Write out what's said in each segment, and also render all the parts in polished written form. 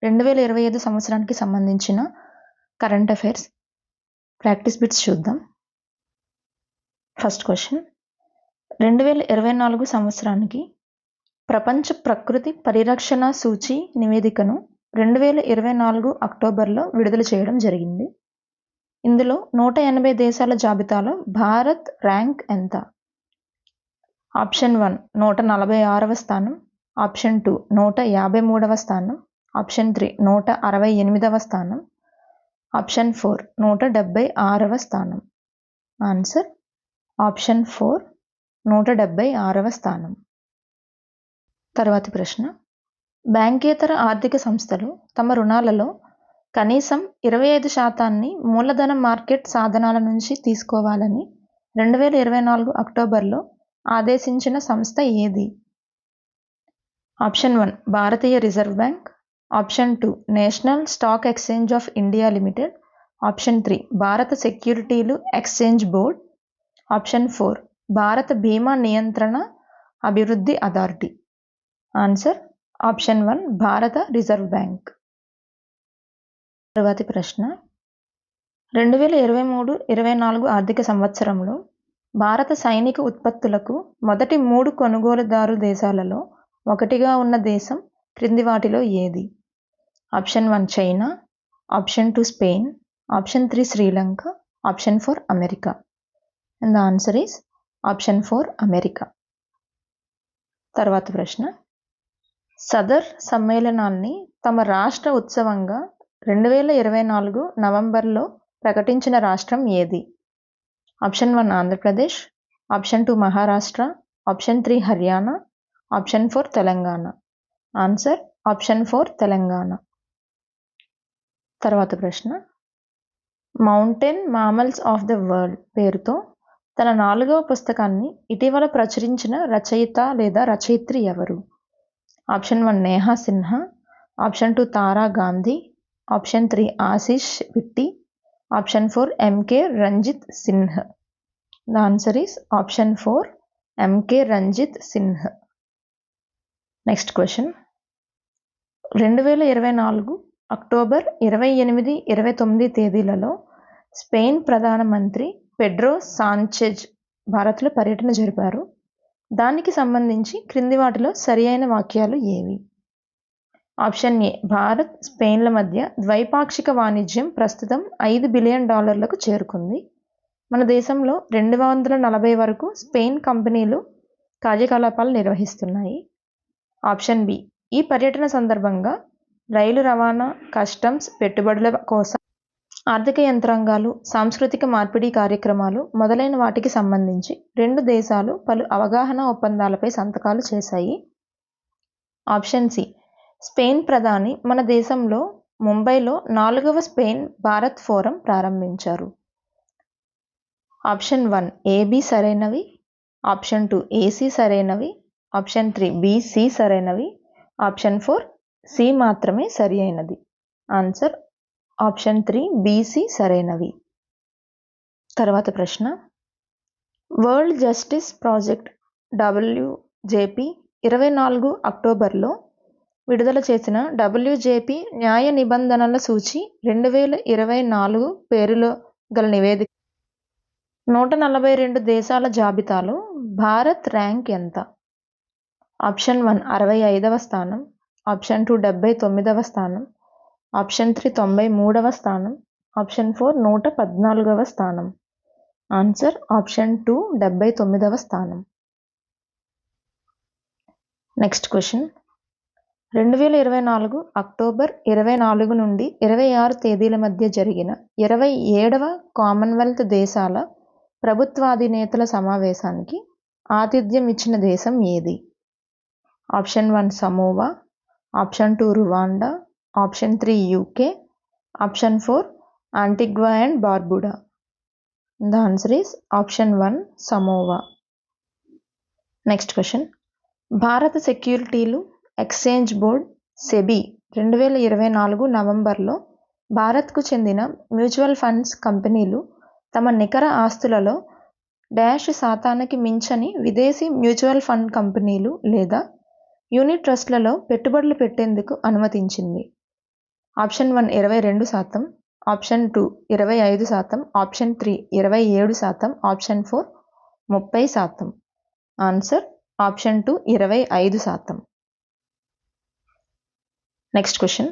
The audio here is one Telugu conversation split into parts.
2025 సంవత్సరానికి సంబంధించిన కరెంట్ అఫైర్స్ ప్రాక్టీస్ బిట్స్ చూద్దాం. ఫస్ట్ క్వశ్చన్, 2024 సంవత్సరానికి ప్రపంచ ప్రకృతి పరిరక్షణ సూచి నివేదికను 2024 అక్టోబర్లో విడుదల చేయడం జరిగింది. ఇందులో 180 దేశాల జాబితాలో భారత్ ర్యాంక్ ఎంత? ఆప్షన్ 1 146వ స్థానం, ఆప్షన్ 2 153వ స్థానం, ఆప్షన్ 3 168వ స్థానం, ఆప్షన్ 4 176వ స్థానం. ఆన్సర్ ఆప్షన్ 4 176వ స్థానం. తర్వాతి ప్రశ్న, బ్యాంకేతర ఆర్థిక సంస్థలు తమ రుణాలలో కనీసం 25% మూలధన మార్కెట్ సాధనాల నుంచి తీసుకోవాలని 2024 అక్టోబర్లో ఆదేశించిన సంస్థ ఏది? Option 1 Bharatiya reserve bank, option 2 national stock exchange of India limited, option 3 భారత సెక్యూరిటీలు ఎక్స్చేంజ్ బోర్డ్, ఆప్షన్ 4 భారత బీమా నియంత్రణ అభివృద్ధి అథారిటీ. ఆన్సర్ ఆప్షన్ 1 భారత రిజర్వ్ బ్యాంక్. తరువాతి ప్రశ్న, 2023-24 ఆర్థిక సంవత్సరంలో భారత సైనిక ఉత్పత్తులకు మొదటి 3 కొనుగోలుదారు దేశాలలో ఒకటిగా ఉన్న దేశం క్రింది వాటిలో ఏది? Option 1 China, option 2 Spain, option 3 Sri Lanka, option 4 America. And the answer is option 4 America. తర్వాత ప్రశ్న, సదర్ సమ్మేళనాన్ని తమ రాష్ట్ర ఉత్సవంగా 2024 నవంబర్లో ప్రకటించిన రాష్ట్రం ఏది? Option 1 Andhra Pradesh, option 2 Maharashtra, option 3 Haryana, option 4 Telangana. Answer option 4 Telangana. తర్వాత ప్రశ్న, mountain mammals of the world పేరుతో తన 4వ పుస్తకాన్ని ఇటీవల ప్రచురించిన రచయిత లేదా రచయిత్రి ఎవరు? Option 1 Neha Sinha, option 2 Tara Gandhi, option 3 Ashish Vitti, option 4 M K Ranjit Sinh. The answer is option 4 M K Ranjit Sinh. Next question, 2024 October 28, 29 తేదీలలో స్పెయిన్ ప్రధానమంత్రి పెడ్రో సాంచెజ్ భారత్లో పర్యటన జరిపారు. దానికి సంబంధించి క్రింది వాటిలో సరి అయిన వాక్యాలు ఏవి? ఆప్షన్ ఏ, భారత్ స్పెయిన్ల మధ్య ద్వైపాక్షిక వాణిజ్యం ప్రస్తుతం $5 బిలియన్ చేరుకుంది. మన దేశంలో 240 వరకు స్పెయిన్ కంపెనీలు కార్యకలాపాలు నిర్వహిస్తున్నాయి. ఆప్షన్ బి, ఈ పర్యటన సందర్భంగా రైలు రవాణా, కస్టమ్స్, పెట్టుబడుల కోసం ఆర్థిక యంత్రాంగాలు, సాంస్కృతిక మార్పిడి కార్యక్రమాలు మొదలైన వాటికి సంబంధించి 2 దేశాలు పలు అవగాహన ఒప్పందాలపై సంతకాలు చేశాయి. ఆప్షన్ సి, స్పెయిన్ ప్రధాని మన దేశంలో ముంబైలో 4వ స్పెయిన్ భారత్ ఫోరం ప్రారంభించారు. ఆప్షన్ 1 ఏబి సరైనవి, ఆప్షన్ 2 ఏసి సరైనవి, ఆప్షన్ 3 బిసి సరైనవి, ఆప్షన్ 4 సి మాత్రమే సరి అయినది. ఆన్సర్ ఆప్షన్ 3 బిసి సరైనవి. తర్వాత ప్రశ్న, వరల్డ్ జస్టిస్ ప్రాజెక్ట్ WJP 24 అక్టోబర్లో విడుదల చేసిన WJP న్యాయ నిబంధనల సూచి 2024 పేరులో గల నివేదిక 142 దేశాల జాబితాలో భారత్ ర్యాంక్ ఎంత? ఆప్షన్ 1 65వ స్థానం, ఆప్షన్ 2 79వ స్థానం, ఆప్షన్ 3 93వ స్థానం, ఆప్షన్ 4 114వ స్థానం. ఆన్సర్ ఆప్షన్ 2 79వ స్థానం. నెక్స్ట్ క్వశ్చన్, 2024 అక్టోబర్ 24 నుండి 26 తేదీల మధ్య జరిగిన 27వ కామన్వెల్త్ దేశాల ప్రభుత్వాధినేతల సమావేశానికి ఆతిథ్యం ఇచ్చిన దేశం ఏది? Option 1 Samoa, option 2 Rwanda, option 3 UK, option 4 Antigua and Barbuda. The answer is option 1 Samoa. Next question, భారత సెక్యూరిటీలు ఎక్స్చేంజ్ బోర్డ్ సెబీ 2024 నవంబర్లో భారత్కు చెందిన మ్యూచువల్ ఫండ్స్ కంపెనీలు తమ నికర ఆస్తులలో %శాతానికి మించని విదేశీ మ్యూచువల్ ఫండ్ కంపెనీలు లేదా యూనిట్ ట్రస్ట్లలో పెట్టుబడులు పెట్టేందుకు అనుమతించింది. Option 1 22%, option 2 25%, option 3 27%, option 4 30%. Answer option 2 25%. Next question.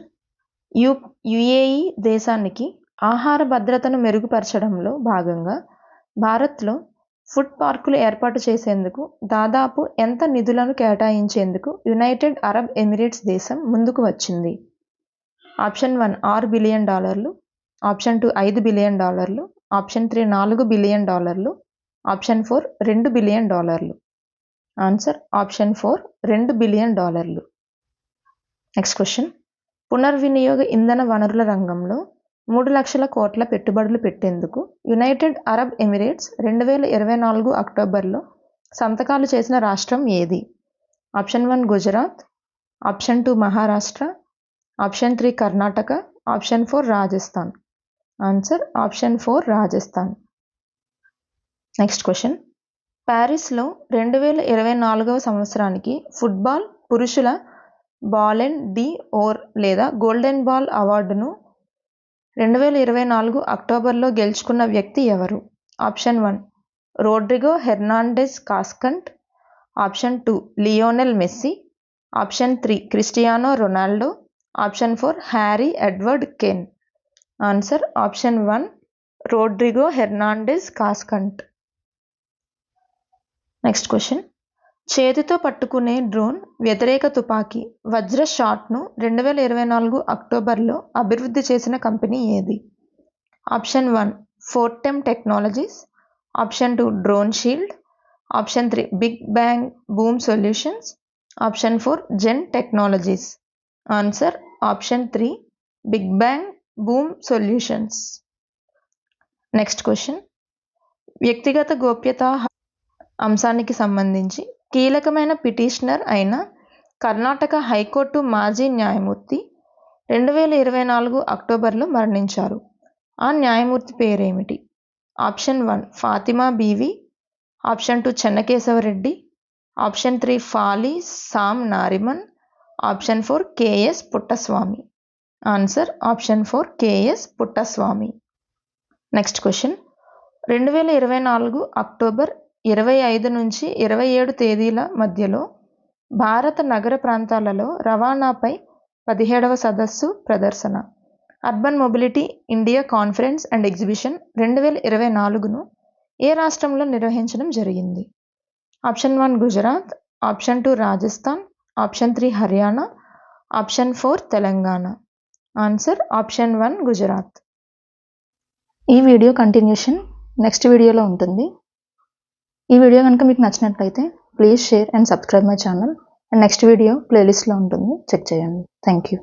UAE దేశానికి ఆహార భద్రతను మెరుగుపరచడంలో భాగంగా భారత్లో ఫుడ్ పార్కులు ఏర్పాటు చేసేందుకు దాదాపు ఎంత నిధులను కేటాయించేందుకు యునైటెడ్ అరబ్ ఎమిరేట్స్ దేశం ముందుకు వచ్చింది? Option 1 $6 billion, option 2 $5 billion, option 3 $4 billion, option 4 $2 billion. Answer option 4 $2 billion. Next question. పునర్వినియోగ ఇంధన వనరుల రంగంలో 3 లక్షల కోట్ల పెట్టుబడులు పెట్టేందుకు యునైటెడ్ అరబ్ ఎమిరేట్స్ 2024 అక్టోబర్లో సంతకాలు చేసిన రాష్ట్రం ఏది? Option 1 Gujarat, option 2 Maharashtra, option 3 Karnataka, option 4 Rajasthan. Answer option 4 Rajasthan. Next question. ప్యారిస్లో 2024వ సంవత్సరానికి ఫుట్బాల్ పురుషుల బాలెన్ డి'ఓర్ లేదా గోల్డెన్ బాల్ అవార్డును 2024 అక్టోబర్లో గెలుచుకున్న వ్యక్తి ఎవరు? Option 1 Rodrigo Hernandez Cascante, option 2 Lionel Messi, option 3 Cristiano Ronaldo, option 4 Harry Edward Kane. Answer option 1 Rodrigo Hernandez Cascante. Next question. చేతితో పట్టుకునే డ్రోన్ వ్యతిరేక తుపాకీ వజ్ర షాట్ను 2024 అక్టోబర్లో అభివృద్ధి చేసిన కంపెనీ ఏది? Option 1 Fortem Technologies, option 2 Drone Shield, option 3 Big Bang Boom Solutions, option 4 Zen Technologies. Answer option 3 Big Bang Boom Solutions. Next question. వ్యక్తిగత గోప్యత అంశానికి సంబంధించి కీలకమైన పిటిషనర్ అయిన కర్ణాటక హైకోర్టు మాజీ న్యాయమూర్తి 2024 అక్టోబర్లో మరణించారు. ఆ న్యాయమూర్తి పేరేమిటి? Option 1 Fatima Beevi, option 2 Chennakesava Reddy, option 3 Fali Sam Nariman, option 4 K S Puttaswamy. Answer option 4 K S Puttaswamy. Next question. 2024 October 25 నుంచి 27 తేదీల మధ్యలో భారత నగర ప్రాంతాలలో రవాణాపై 17వ సదస్సు ప్రదర్శన Urban Mobility India Conference and Exhibition 2024ను ఏ రాష్ట్రంలో నిర్వహించడం జరిగింది? Option 1 Gujarat, option 2 Rajasthan, option 3 Haryana, option 4 Telangana. Answer option 1 Gujarat. ఈ వీడియో కంటిన్యూషన్ నెక్స్ట్ వీడియోలో ఉంటుంది. ఈ వీడియో కనుక మీకు నచ్చినట్లయితే please share and subscribe my channel. And next video ప్లేలిస్ట్లో ఉంటుంది, చెక్ చేయండి. Thank you.